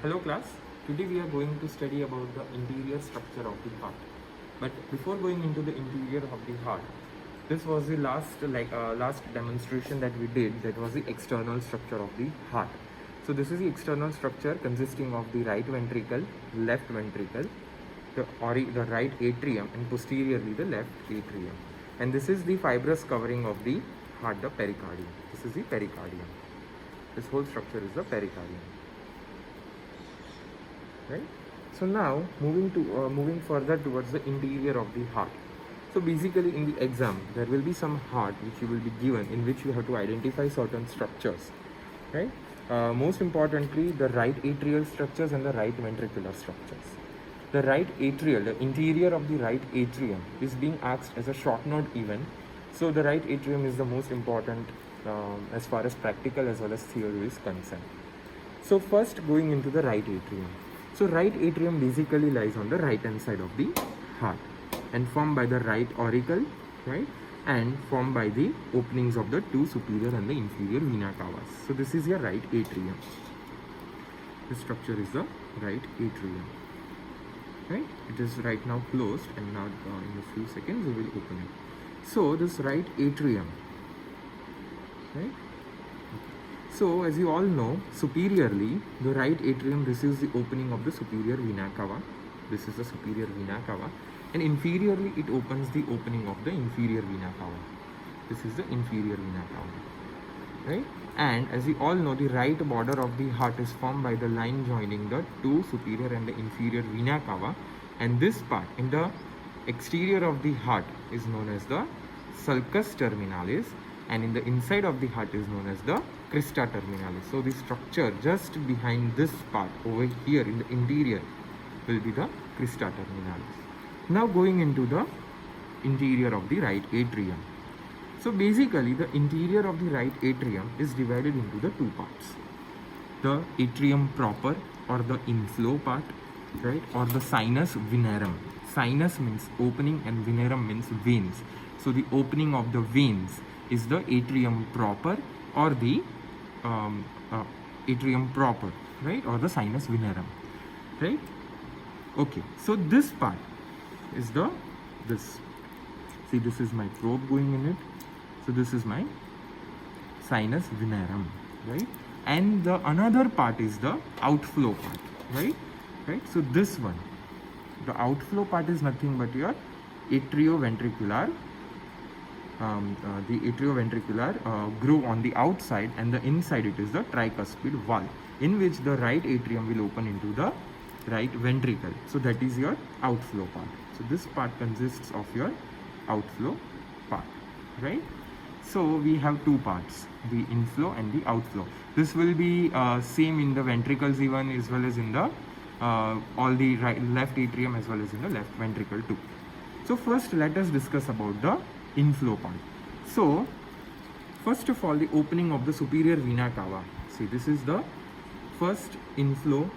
Hello class, today we are going to study about the interior structure of the heart. But before going into the interior of the heart, this was the last demonstration that we did, that was the external structure of the heart. So this is the external structure consisting of the right ventricle, left ventricle, the right atrium, and posteriorly the left atrium. And this is the fibrous covering of the heart, the pericardium. This is the pericardium. This whole structure is the pericardium. Right. So now moving further towards the interior of the heart. So basically in the exam there will be some heart which you will be given, in which you have to identify certain structures, right? Most importantly, the right atrial structures and the right ventricular structures. The right atrial, the interior of the right atrium is being asked as a short note event. So the right atrium is the most important as far as practical as well as theory is concerned. So first, going into the right atrium. So right atrium basically lies on the right hand side of the heart and formed by the right auricle, right, and formed by the openings of the two superior and the inferior vena cavas. So this is your right atrium. This structure is the right atrium, right? It is right now closed, and now in a few seconds we will open it. So this right atrium, right? So as you all know, superiorly, the right atrium receives the opening of the superior vena cava. This is the superior vena cava. And inferiorly, it opens the opening of the inferior vena cava. This is the inferior vena cava, right? And as you all know, the right border of the heart is formed by the line joining the two superior and the inferior vena cava. And this part in the exterior of the heart is known as the sulcus terminalis, and in the inside of the heart is known as the crista terminalis. So the structure just behind this part over here in the interior will be the crista terminalis. Now going into the interior of the right atrium. So basically the interior of the right atrium is divided into the two parts. The atrium proper, or the inflow part, right, or the sinus venerum. Sinus means opening and venerum means veins. So the opening of the veins is the atrium proper, or the atrium proper, right, or the sinus venerum, right? Okay, so this part is this. See, this is my probe going in it. So this is my sinus venerum, right? And the another part is the outflow part, right? Right. So this one, the outflow part is nothing but your atrioventricular. The atrioventricular groove on the outside, and the inside it is the tricuspid valve, in which the right atrium will open into the right ventricle. So that is your outflow part. So this part consists of your outflow part, right? So we have two parts, the inflow and the outflow. This will be same in the ventricles even, as well as in the all the left atrium as well as in the left ventricle too. So first let us discuss about the inflow part. So first of all, the opening of the superior vena cava. See, this is the first inflow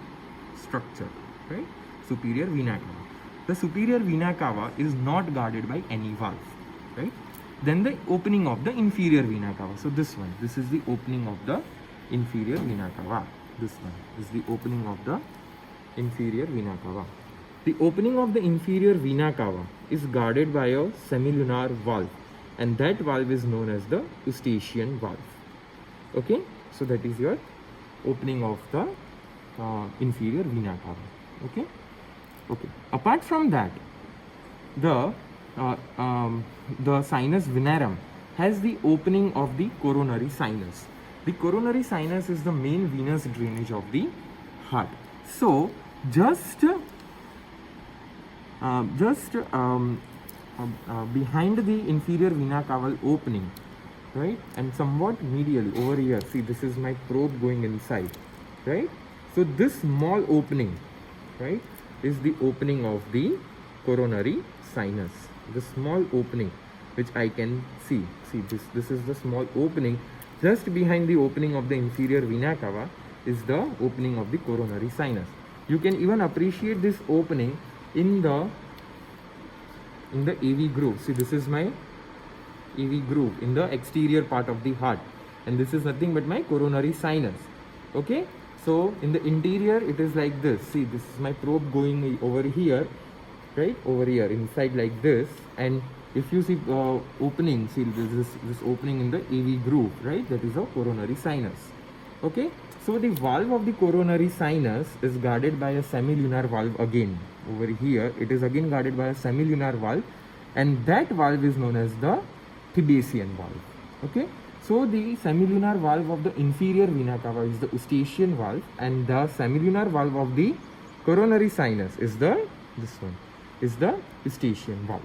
structure, right? Superior vena cava. The superior vena cava is not guarded by any valve, right? Then the opening of the inferior vena cava. So this one, this is the opening of the inferior vena cava. This one is the opening of the inferior vena cava. The opening of the inferior vena cava is guarded by a semilunar valve, and that valve is known as the Eustachian valve. Okay, so that is your opening of the inferior vena cava. Okay, okay. Apart from that, the sinus venerum has the opening of the coronary sinus. The coronary sinus is the main venous drainage of the heart. So just behind the inferior vena cava opening, right, and somewhat medially over here, see, this is my probe going inside, right? So this small opening, right, is the opening of the coronary sinus. The small opening which I can see, this is the small opening. Just behind the opening of the inferior vena cava is the opening of the coronary sinus. You can even appreciate this opening in the AV groove. See, this is my AV groove in the exterior part of the heart, and this is nothing but my coronary sinus. Okay, So in the interior, it is like this. See, this is my probe going over here, right? Over here, inside like this. And if you see opening, see this opening in the AV groove, right? That is a coronary sinus. Okay. So the valve of the coronary sinus is guarded by a semilunar valve again. Over here, it is again guarded by a semilunar valve, and that valve is known as the Thebesian valve. Okay. So the semilunar valve of the inferior vena cava is the Eustachian valve, and the semilunar valve of the coronary sinus is the Eustachian valve.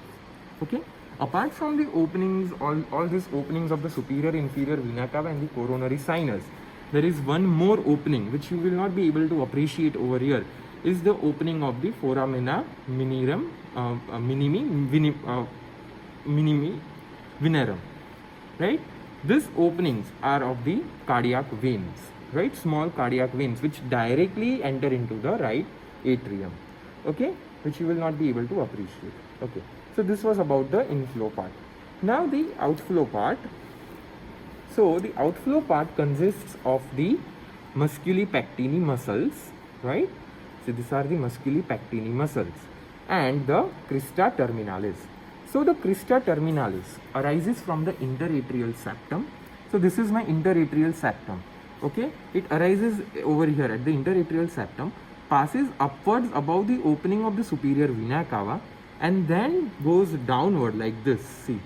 Okay. Apart from the openings, all these openings of the superior inferior vena cava and the coronary sinus, there is one more opening which you will not be able to appreciate over here, is the opening of the foramina minimi venerum, right? These openings are of the cardiac veins, right? Small cardiac veins which directly enter into the right atrium, okay? Which you will not be able to appreciate, okay? So this was about the inflow part. Now the outflow part. So the outflow part consists of the musculi pectini muscles, right? So these are the musculi pectini muscles and the crista terminalis. So the crista terminalis arises from the interatrial septum. So this is my interatrial septum. Okay, it arises over here at the interatrial septum, passes upwards above the opening of the superior vena cava, and then goes downward like this. See,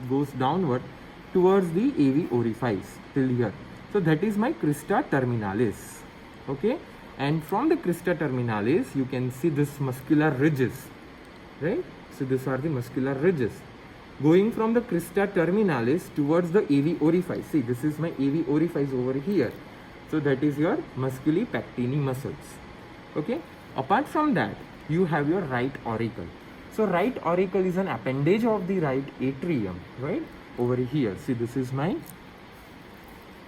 goes downward towards the AV orifice till here. So that is my crista terminalis. Okay, and from the crista terminalis you can see this muscular ridges, right? So these are the muscular ridges going from the crista terminalis towards the AV orifice. See, this is my AV orifice over here. So that is your musculi pectini muscles. Okay. Apart from that, you have your right auricle. So right auricle is an appendage of the right atrium, right? Over here. See, this is my,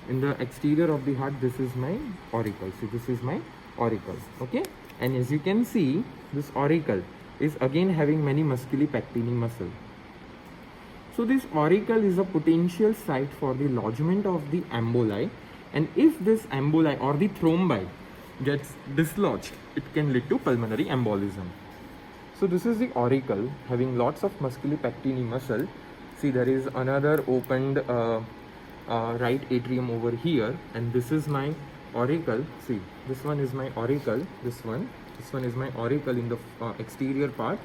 in the exterior of the heart, this is my auricle. See, this is my auricle. Okay. And as you can see, this auricle is again having many musculi pectini muscle. So this auricle is a potential site for the lodgement of the emboli, and if this emboli or the thrombi gets dislodged, it can lead to pulmonary embolism. So this is the auricle having lots of musculi pectini muscle. See, there is another opened right atrium over here, and this is my auricle. See, this one is my auricle, this one is my auricle in the exterior part,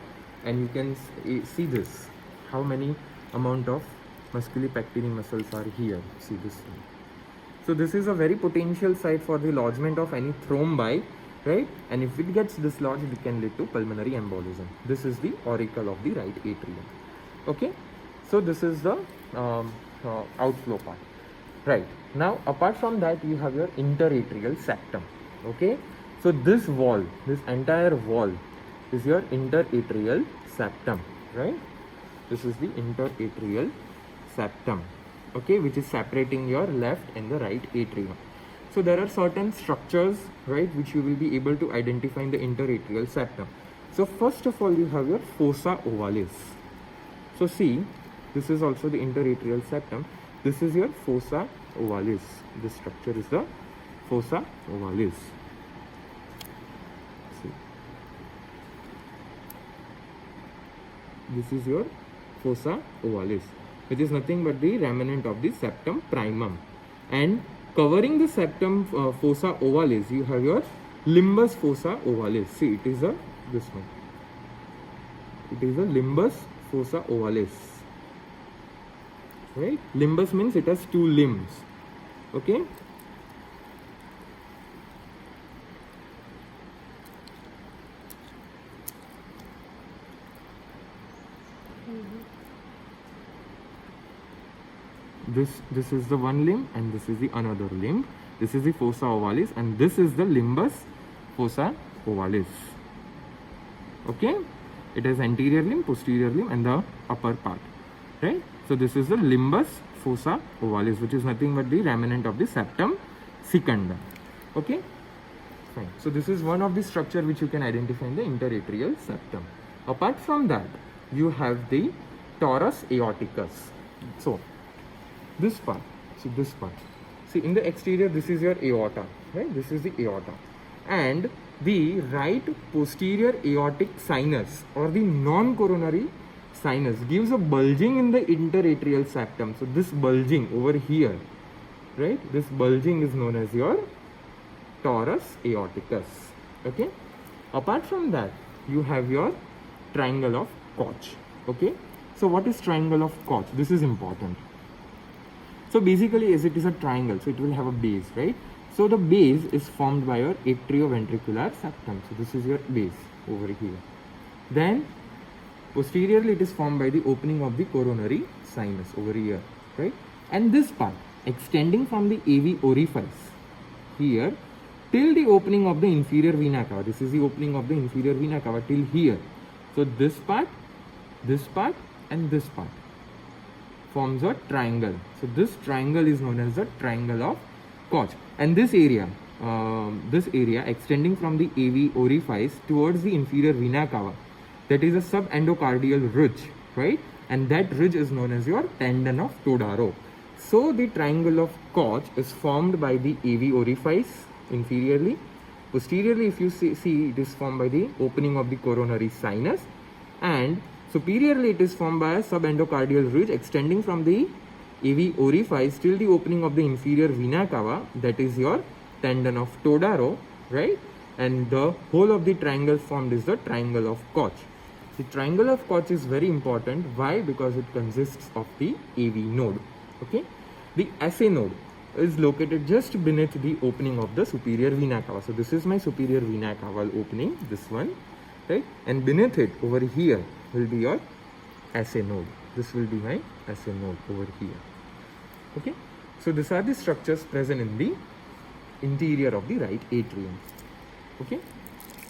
and you can see this, how many amount of musculi pectini muscles are here. See this one. So this is a very potential site for the lodgement of any thrombi, right? And if it gets dislodged, it can lead to pulmonary embolism. This is the auricle of the right atrium. Okay, so this is the outflow part. Right, now apart from that, you have your interatrial septum. Okay, so this wall, this entire wall is your interatrial septum, right? This is the interatrial septum, okay, which is separating your left and the right atrium. So there are certain structures, right, which you will be able to identify in the interatrial septum. So first of all, you have your fossa ovalis. So see, this is also the interatrial septum. This is your fossa ovalis. This structure is the fossa ovalis. See, this is your fossa ovalis, which is nothing but the remnant of the septum primum. And covering the septum fossa ovalis, you have your limbus fossa ovalis. See, it is this one. It is a limbus fossa ovalis. Right? Limbus means it has two limbs. Okay? This is the one limb, and this is the another limb. This is the fossa ovalis, and this is the limbus fossa ovalis. Okay? It has anterior limb, posterior limb, and the upper part. Right? So this is the limbus fossa ovalis, which is nothing but the remnant of the septum secundum. Okay? Fine. So this is one of the structure which you can identify in the interatrial septum. Apart from that, you have the torus aorticus. So this part, see this part. See, in the exterior, this is your aorta. right? This is the aorta. And the right posterior aortic sinus or the non-coronary sinus gives a bulging in the interatrial septum. So this bulging over here, right? This bulging is known as your torus aorticus. Okay. Apart from that, you have your triangle of Koch. Okay. So what is triangle of Koch? This is important. So basically, as it is a triangle, so it will have a base, right? So the base is formed by your atrioventricular septum. So this is your base over here. Then posteriorly it is formed by the opening of the coronary sinus over here, right? And this part extending from the AV orifice here till the opening of the inferior vena cava. This is the opening of the inferior vena cava till here. So this part, and this part forms a triangle. So this triangle is known as the triangle of Koch. And this area extending from the AV orifice towards the inferior vena cava, that is a subendocardial ridge, right? And that ridge is known as your tendon of Todaro. So the triangle of Koch is formed by the AV orifice inferiorly. Posteriorly, if you see it is formed by the opening of the coronary sinus, and superiorly it is formed by a subendocardial ridge extending from the AV orifice till the opening of the inferior vena cava, that is your tendon of Todaro, right? And the whole of the triangle formed is the triangle of Koch. The triangle of Koch is very important. Why? Because it consists of the AV node. Okay. The SA node is located just beneath the opening of the superior vena cava. So this is my superior vena cava opening, this one, right? And beneath it over here will be your SA node. This will be my SA node over here. Okay. So these are the structures present in the interior of the right atrium. Okay.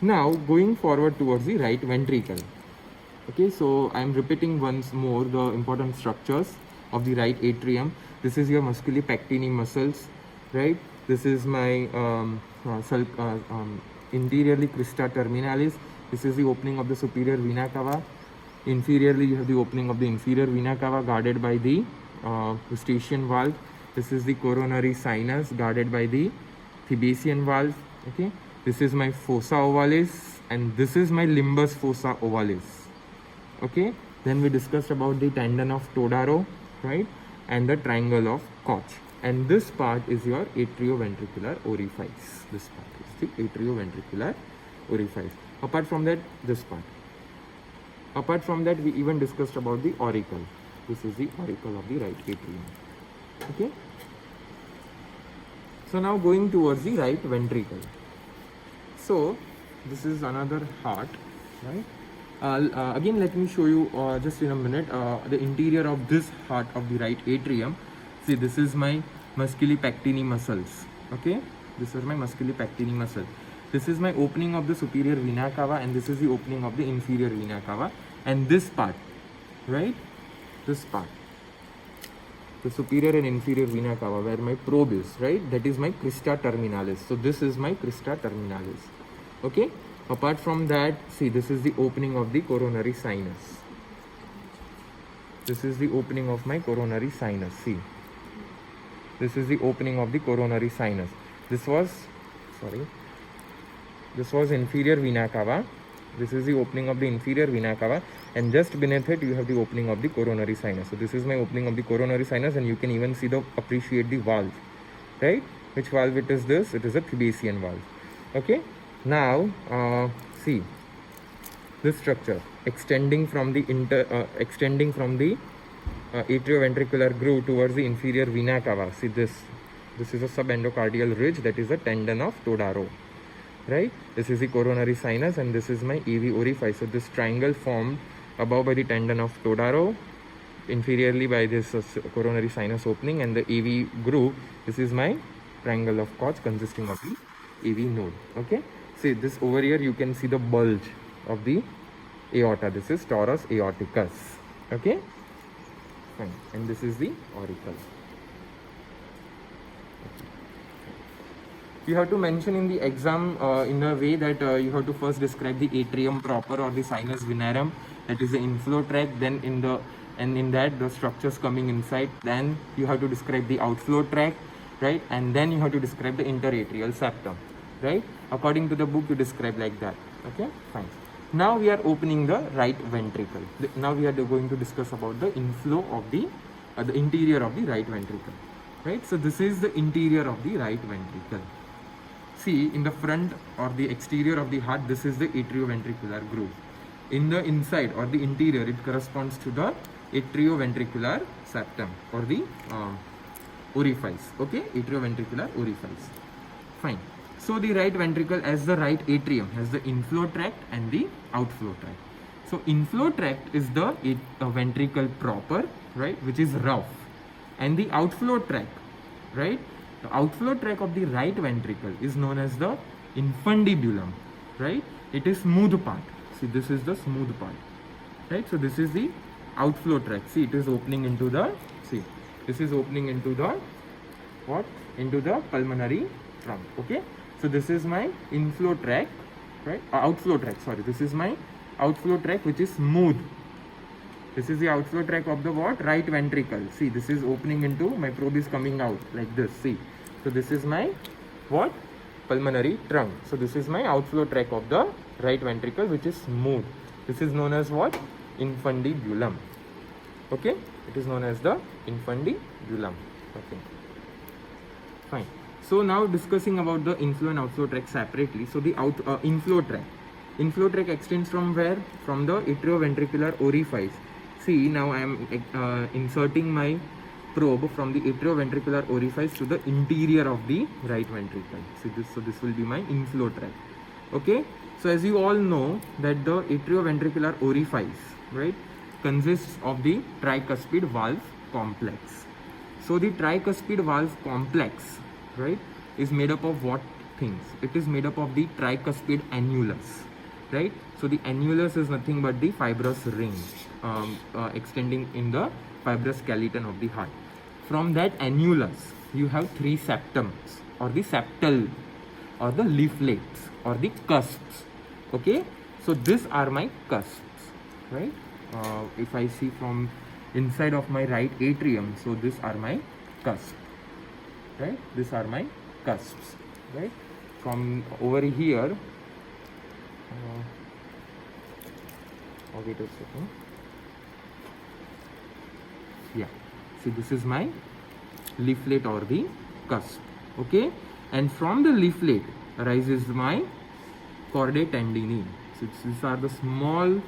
Now going forward towards the right ventricle. Okay, so I am repeating once more the important structures of the right atrium. This is your musculi pectini muscles, right? This is my interiorly crista terminalis. This is the opening of the superior vena cava. Inferiorly, you have the opening of the inferior vena cava guarded by the Eustachian valve. This is the coronary sinus guarded by the Thebesian valve. Okay, this is my fossa ovalis, and this is my limbus fossa ovalis. Okay, then we discussed about the tendon of Todaro, right, and the triangle of Koch. And this part is your atrioventricular orifice. This part is the atrioventricular orifice. Apart from that, this part. Apart from that, we even discussed about the auricle. This is the auricle of the right atrium. Okay. So now going towards the right ventricle. So this is another heart, right? Again, let me show you just in a minute the interior of this heart of the right atrium. See, this is my musculi pectini muscles. Okay, this is my musculi pectini muscle. This is my opening of the superior vena cava, and this is the opening of the inferior vena cava. And this part, right? This part, the superior and inferior vena cava, where my probe is, right? That is my crista terminalis. So this is my crista terminalis. Okay. Apart from that, see, this is the opening of the coronary sinus. This is the opening of my coronary sinus. See, this is the opening of the coronary sinus. This was inferior vena cava. This is the opening of the inferior vena cava, and just beneath it you have the opening of the coronary sinus. So this is my opening of the coronary sinus, and you can even appreciate the valve, right? Which valve it is this? It is a Thebesian valve. Okay. Now see this structure extending from the atrioventricular groove towards the inferior vena cava. See this is a subendocardial ridge, that is a tendon of Todaro, right? This is the coronary sinus, and this is my AV orifice. So this triangle formed above by the tendon of Todaro, inferiorly by this coronary sinus opening, and the AV groove. This is my triangle of Koch consisting of the AV node. Okay. See this over here, you can see the bulge of the aorta. This is torus aorticus. Okay, fine. And this is the auricle. You have to mention in the exam in a way that you have to first describe the atrium proper or the sinus venerum, that is the inflow tract. Then in that the structures coming inside. Then you have to describe the outflow tract. right? And then you have to describe the interatrial septum, right? According to the book, you describe like that. Okay, fine. Now we are opening the right ventricle. Now we are going to discuss about the inflow of the interior of the right ventricle, right? So this is the interior of the right ventricle. See, in the front or the exterior of the heart, this is the atrioventricular groove. In the inside or the interior, it corresponds to the atrioventricular septum or the orifice. Okay, atrioventricular orifice. Fine. So the right ventricle as the right atrium has the inflow tract and the outflow tract. So inflow tract is the ventricle proper, right, which is rough, and the outflow tract, right, the outflow tract of the right ventricle is known as the infundibulum, right? It is smooth part. See, this is the smooth part, right? So this is the outflow tract. See, it is opening into the, see, this is opening into the what? Into the pulmonary trunk. Okay. So this is my inflow tract, right? Outflow tract. Sorry, this is my outflow tract, which is smooth. This is the outflow tract of the what? Right ventricle. See, this is opening into, my probe is coming out like this. See, so this is my what? Pulmonary trunk. So this is my outflow tract of the right ventricle, which is smooth. This is known as what? Infundibulum. Okay, it is known as the infundibulum. Okay, fine. So now discussing about the inflow and outflow tract separately. So the inflow tract extends from where? From the atrioventricular orifice. See, now I am inserting my probe from the atrioventricular orifice to the interior of the right ventricle. See this, so this will be my inflow tract. Okay, so as you all know that the atrioventricular orifice, right, consists of the tricuspid valve complex. So the tricuspid valve complex, right, is made up of what things? It is made up of the tricuspid annulus, right? So the annulus is nothing but the fibrous ring extending in the fibrous skeleton of the heart. From that annulus, you have three septums or the septal or the leaflets or the cusps. Okay, so these are my cusps, right? If I see from inside of my right atrium, so these are my cusps, right? These are my cusps, right? From over here, wait a second. Yeah, see, this is my leaflet or the cusp. Okay, and from the leaflet arises my chordae tendineae. So these are the small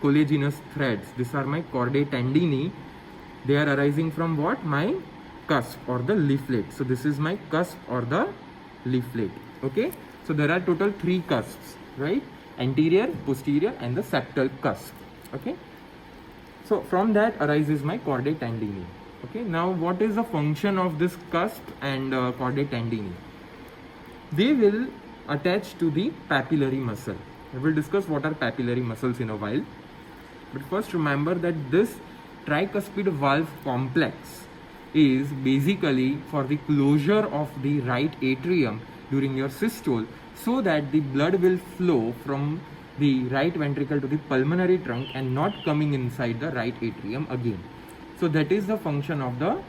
collagenous threads. These are my chordae tendineae. They are arising from what? My cusp or the leaflet. So this is my cusp or the leaflet. Okay, so there are total three cusps, right? Anterior, posterior, and the septal cusp. Okay, so from that arises my chordae tendineae. Okay, now what is the function of this cusp and chordae tendineae? They will attach to the papillary muscle. I will discuss what are papillary muscles in a while. But first remember that this tricuspid valve complex is basically for the closure of the right atrium during your systole, so that the blood will flow from the right ventricle to the pulmonary trunk and not coming inside the right atrium again. So that is the function of the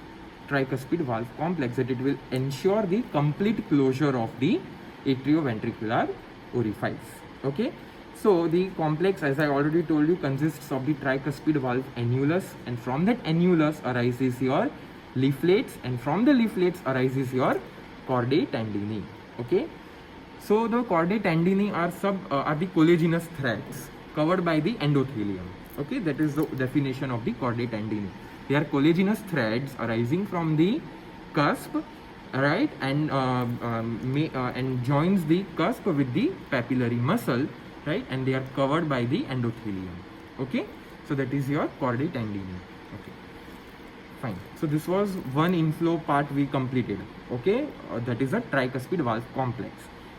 tricuspid valve complex, that it will ensure the complete closure of the atrioventricular orifice. Okay, so the complex, as I already told you, consists of the tricuspid valve annulus, and from that annulus arises your leaflets, and from the leaflets arises your chordae tendineae. Okay, so the chordae tendineae are the collagenous threads covered by the endothelium. Okay, that is the definition of the chordae tendineae. They are collagenous threads arising from the cusp, right, and joins the cusp with the papillary muscle, right, and they are covered by the endothelium. Okay, so that is your chordae tendineae. Okay, fine. So this was one inflow part we completed. Okay, that is a tricuspid valve complex.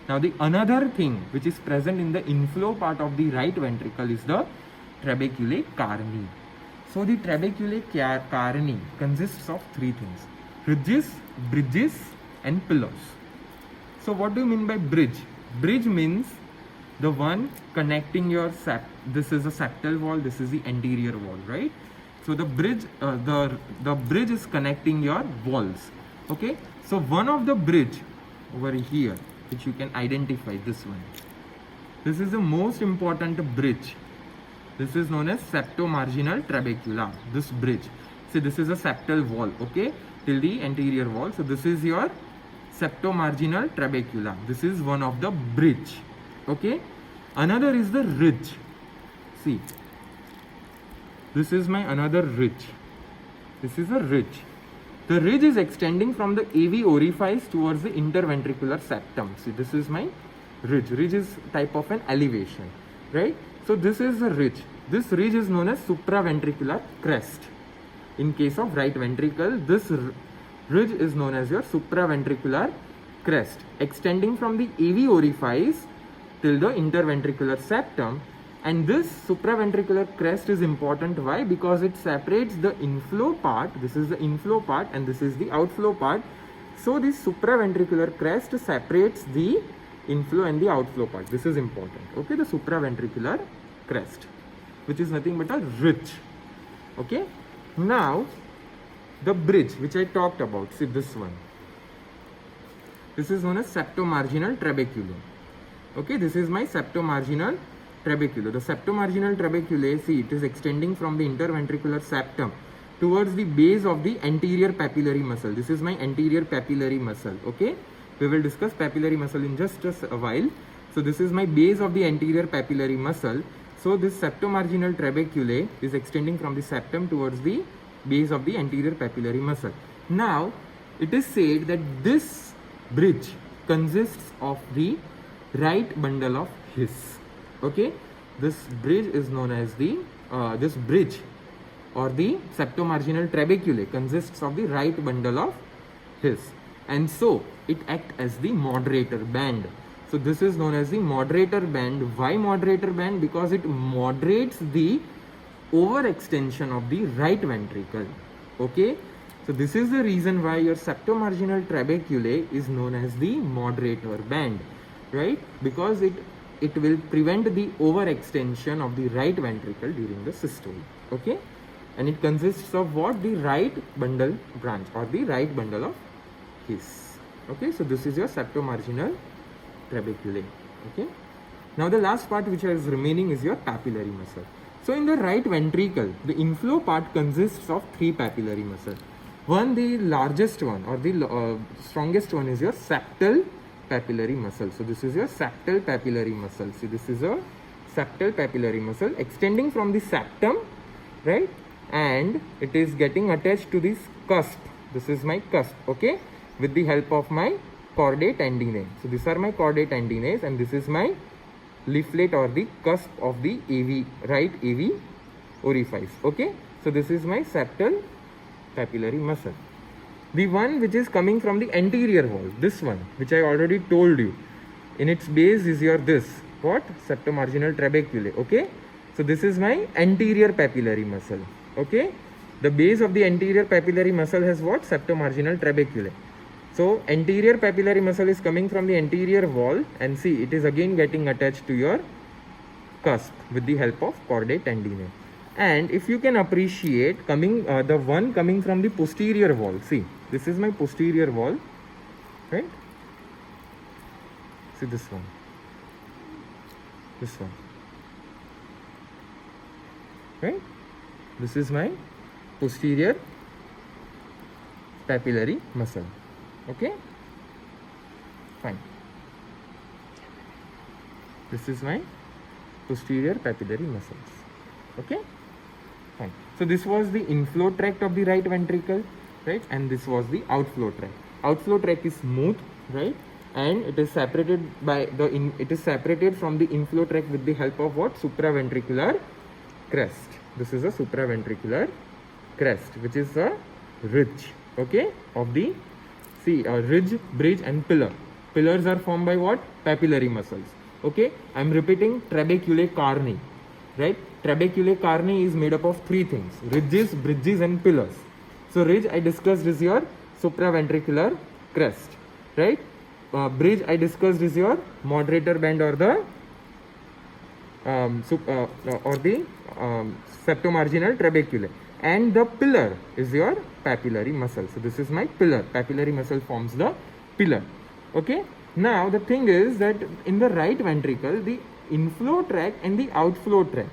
Now the another thing which is present in the inflow part of the right ventricle is the trabeculae carni. So the trabeculae carni consists of three things: bridges, and pillars. So what do you mean by bridge? Bridge means the one connecting your this is a septal wall, this is the anterior wall, right? So the bridge, the bridge is connecting your walls. Okay, So one of the bridge over here, which you can identify, this one. This is the most important bridge. This is known as septomarginal trabecula. This bridge. See, this is a septal wall, okay, till the anterior wall. So this is your septomarginal trabecula. This is one of the bridge, okay. Another is the ridge. See, this is my another ridge. This is a ridge. The ridge is extending from the AV orifice towards the interventricular septum. See, this is my ridge. Ridge is type of an elevation, right? So this is the ridge. This ridge is known as supraventricular crest. In case of right ventricle, this ridge is known as your supraventricular crest, extending from the AV orifice till the interventricular septum. And this supraventricular crest is important. Why? Because it separates the inflow part. This is the inflow part and this is the outflow part. So this supraventricular crest separates the inflow and the outflow part. This is important. Okay, the supraventricular crest, which is nothing but a ridge. Okay. Now, the bridge which I talked about, see this one. This is known as septomarginal trabeculum. Okay, this is my septomarginal trabeculum. The septomarginal trabeculum, see, it is extending from the interventricular septum towards the base of the anterior papillary muscle. This is my anterior papillary muscle. Okay, we will discuss papillary muscle in just a while. So this is my base of the anterior papillary muscle. So this septomarginal trabeculae is extending from the septum towards the base of the anterior papillary muscle. Now, it is said that this bridge consists of the right bundle of His. Okay, this bridge is known as the this bridge or the septomarginal trabeculae consists of the right bundle of His, and so it acts as the moderator band. So this is known as the moderator band. Why moderator band? Because it moderates the overextension of the right ventricle. Okay, so this is the reason why your septomarginal trabeculae is known as the moderator band, right? Because it will prevent the overextension of the right ventricle during the systole. Okay, and it consists of what? The right bundle branch or the right bundle of His. Okay, so this is your septomarginal trabeculae. Okay, now the last part which is remaining is your papillary muscle. So in the right ventricle, the inflow part consists of three papillary muscles. One, the largest one or the strongest one is your septal papillary muscle. So this is your septal papillary muscle. See, this is a septal papillary muscle extending from the septum, right? And it is getting attached to this cusp. This is my cusp, okay? With the help of my chordae tendineae. So these are my chordae tendineae and this is my leaflet or the cusp of the AV, right AV orifice. Okay, so this is my septal papillary muscle. The one which is coming from the anterior wall, this one which I already told you, in its base is your this, what? Septomarginal trabeculae. Okay, so this is my anterior papillary muscle. Okay, the base of the anterior papillary muscle has what? Septomarginal trabeculae. So anterior papillary muscle is coming from the anterior wall and see, it is again getting attached to your cusp with the help of chordae tendineae. And if you can appreciate coming the one coming from the posterior wall, see, this is my posterior wall, right? See this one, right? This is my posterior papillary muscle. Okay, fine. This is my posterior papillary muscles. Okay, fine. So this was the inflow tract of the right ventricle, right? And this was the outflow tract. Outflow tract is smooth, right? And it is separated by the it is separated from the inflow tract with the help of what? Supraventricular crest. This is a supraventricular crest, which is a ridge, okay, of the ridge, bridge and pillar. Pillars are formed by what? Papillary muscles. Okay, I am repeating, trabeculae carni, right? Trabeculae carni is made up of three things: ridges, bridges and pillars. So ridge I discussed is your supraventricular crest, right? Bridge I discussed is your moderator band or the septomarginal trabeculae. and the pillar is your papillary muscle. So this is my pillar. Papillary muscle forms the pillar. Okay. Now the thing is that in the right ventricle, the inflow tract and the outflow tract,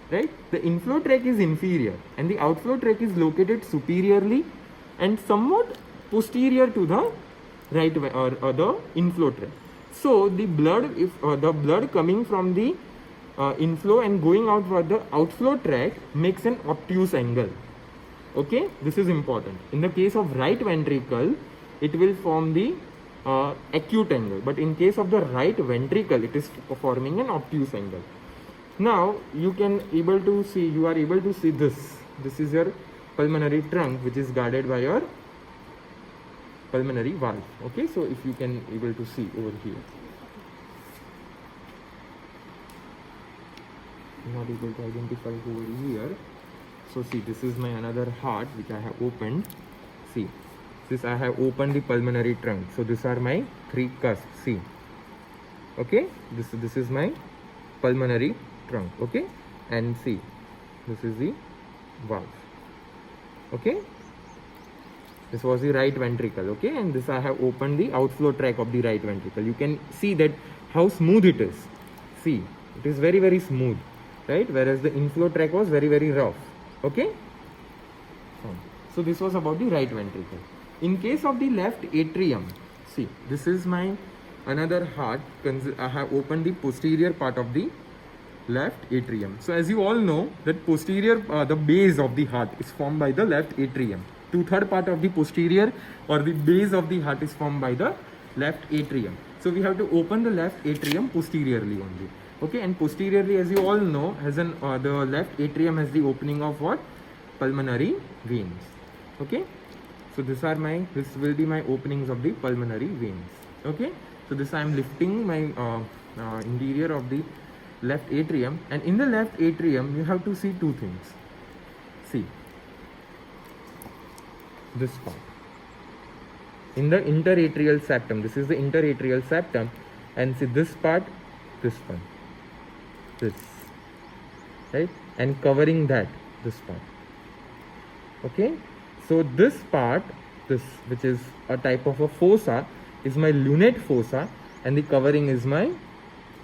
right? The inflow tract is inferior and the outflow tract is located superiorly and somewhat posterior to the right or the inflow tract. So the blood, if the blood coming from the inflow and going out for the outflow tract makes an obtuse angle. Okay, this is important. In the case of right ventricle, it will form the acute angle, but in case of the right ventricle, it is forming an obtuse angle. Now you are able to see this. This is your pulmonary trunk, which is guarded by your pulmonary valve. Okay, so if you can able to see over here. Not able to identify over here. So see, this is my another heart which I have opened. See, this I have opened the pulmonary trunk. So these are my three cusps. See, okay, this is my pulmonary trunk. Okay, and see, this is the valve. Okay, this was the right ventricle. Okay, and this I have opened the outflow tract of the right ventricle. You can see that how smooth it is. See, it is very, very smooth, right? Whereas the inflow tract was very, very rough. Okay, so this was about the right ventricle. In case of the left atrium, see, this is my another heart. I have opened the posterior part of the left atrium. So as you all know that posterior, the base of the heart is formed by the left atrium. 2/3 part of the posterior or the base of the heart is formed by the left atrium. So we have to open the left atrium posteriorly only. Okay, and posteriorly, as you all know, has an the left atrium has the opening of what? Pulmonary veins. Okay, so this will be my openings of the pulmonary veins. Okay, so this I am lifting my interior of the left atrium, and in the left atrium you have to see two things. See, this part. In the interatrial septum, this is the interatrial septum, and see this part, this one, this, right, and covering that, this part. Okay, so this part, this which is a type of a fossa, is my lunate fossa, and the covering is my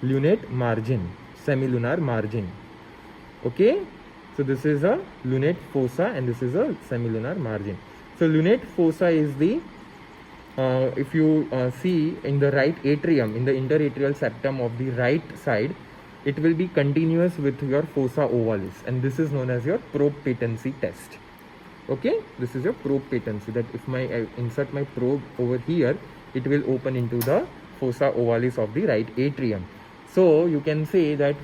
lunate margin, semilunar margin. Okay, so this is a lunate fossa and this is a semilunar margin. So lunate fossa is the if you see in the right atrium, in the interatrial septum of the right side, it will be continuous with your fossa ovalis, and this is known as your probe patency test. Okay, this is your probe patency, that if I insert my probe over here, it will open into the fossa ovalis of the right atrium. So you can say that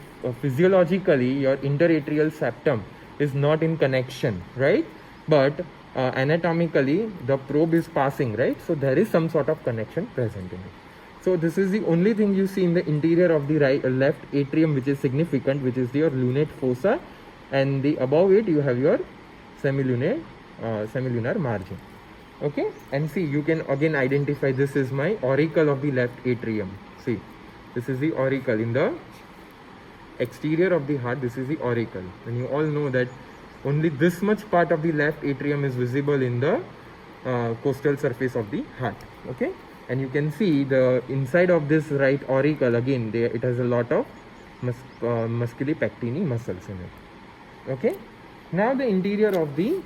physiologically your interatrial septum is not in connection, right? But anatomically the probe is passing, right? So there is some sort of connection present in it. So this is the only thing you see in the interior of the left atrium which is significant, which is your lunate fossa, and the above it you have your semilunar margin. Okay, and see, you can again identify this is my auricle of the left atrium. See, this is the auricle in the exterior of the heart. This is the auricle, and you all know that only this much part of the left atrium is visible in the costal surface of the heart. Okay, and you can see the inside of this right auricle, again it has a lot of musculi pectini muscles in it. Okay, now the interior of the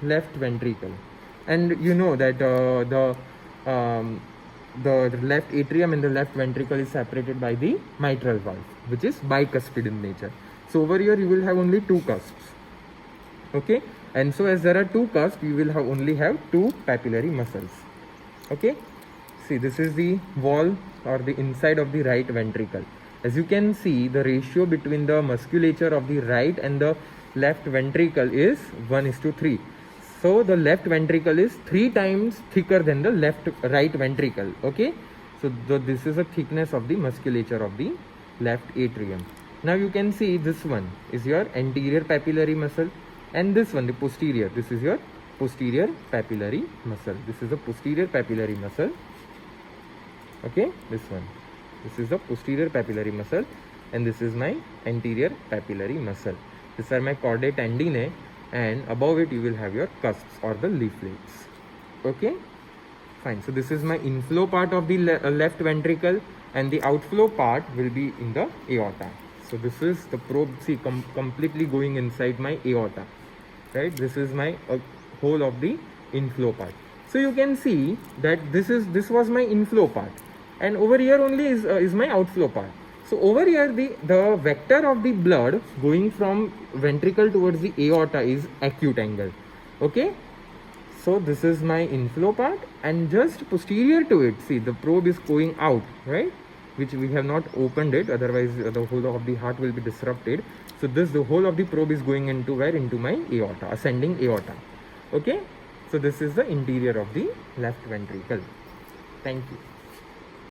left ventricle, and you know that the left atrium and the left ventricle is separated by the mitral valve, which is bicuspid in nature. So over here you will have only two cusps. Okay, and so as there are two cusps, you will only have two papillary muscles. Okay, see, this is the wall or the inside of the right ventricle. As you can see, the ratio between the musculature of the right and the left ventricle is 1:3. So the left ventricle is 3 times thicker than the right ventricle. Okay, so this is the thickness of the musculature of the left atrium. Now you can see this one is your anterior papillary muscle, and this one, the posterior, this is your posterior papillary muscle. This is a posterior papillary muscle. Okay, this is the posterior papillary muscle, and this is my anterior papillary muscle. These are my chordae tendineae, and above it you will have your cusps or the leaflets. Okay, fine. So this is my inflow part of the left ventricle, and the outflow part will be in the aorta. So this is the probe, see, completely going inside my aorta, right? This is my whole of the inflow part. So you can see that this was my inflow part, and over here only is my outflow part. So over here the vector of the blood going from ventricle towards the aorta is acute angle. Okay, so this is my inflow part, and just posterior to it, see, the probe is going out, right, which we have not opened it, otherwise the whole of the heart will be disrupted. So the whole of the probe is going into where? Into my aorta, ascending aorta. Okay, so this is the interior of the left ventricle. Thank you.